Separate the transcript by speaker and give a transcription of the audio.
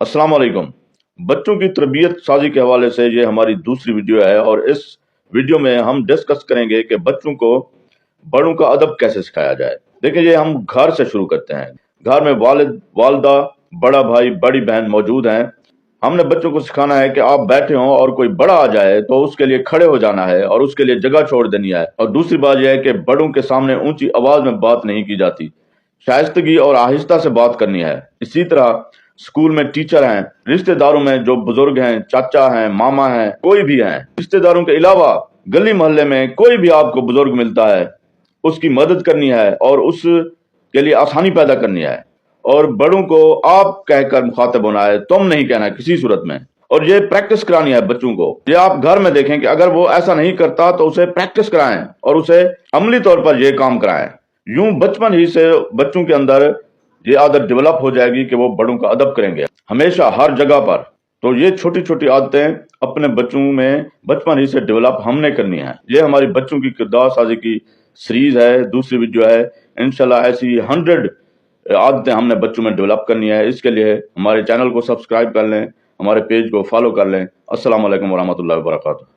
Speaker 1: अस्सलाम वालेकुम। बच्चों की तरबियत साजी के हवाले से ये हमारी दूसरी वीडियो है और इस वीडियो में हम डिस्कस करेंगे कि बच्चों को बड़ों का अदब कैसे सिखाया जाए। देखिए, ये हम घर से शुरू करते हैं। घर में वालिद, वालदा, बड़ा भाई, बड़ी बहन मौजूद हैं। हमने बच्चों को सिखाना है कि आप बैठे हों और कोई बड़ा आ जाए तो उसके लिए खड़े हो जाना है और उसके लिए जगह छोड़ देनी है। और दूसरी बात यह है कि बड़ों के सामने ऊंची आवाज में बात नहीं की जाती, शाइस्तगी और आहिस्ता से बात करनी है। इसी तरह स्कूल में टीचर हैं, रिश्तेदारों में जो बुजुर्ग हैं, चाचा हैं, मामा हैं, कोई भी हैं, रिश्तेदारों के अलावा गली मोहल्ले में कोई भी आपको बुजुर्ग मिलता है, उसकी मदद करनी है और उसके लिए आसानी पैदा करनी है। और बड़ों को आप कहकर मुखातिब होना है, तुम नहीं कहना है किसी सूरत में। और ये प्रैक्टिस करानी है बच्चों को। ये आप घर में देखें कि अगर वो ऐसा नहीं करता तो उसे प्रैक्टिस कराएं और उसे अमली तौर पर ये काम कराएं। यूं बचपन ही से बच्चों के अंदर ये आदत डेवलप हो जाएगी कि वो बड़ों का अदब करेंगे हमेशा हर जगह पर। तो ये छोटी छोटी आदतें अपने बच्चों में बचपन ही से डेवलप हमने करनी है। ये हमारी बच्चों की किरदार साजी की सीरीज है, दूसरी वीडियो है। इंशाल्लाह ऐसी 100 आदतें हमने बच्चों में डेवलप करनी है। इसके लिए हमारे चैनल को सब्सक्राइब कर लें, हमारे पेज को फॉलो कर लें। अस्सलाम वालेकुम वरहमतुल्लाहि वबरकातुहू।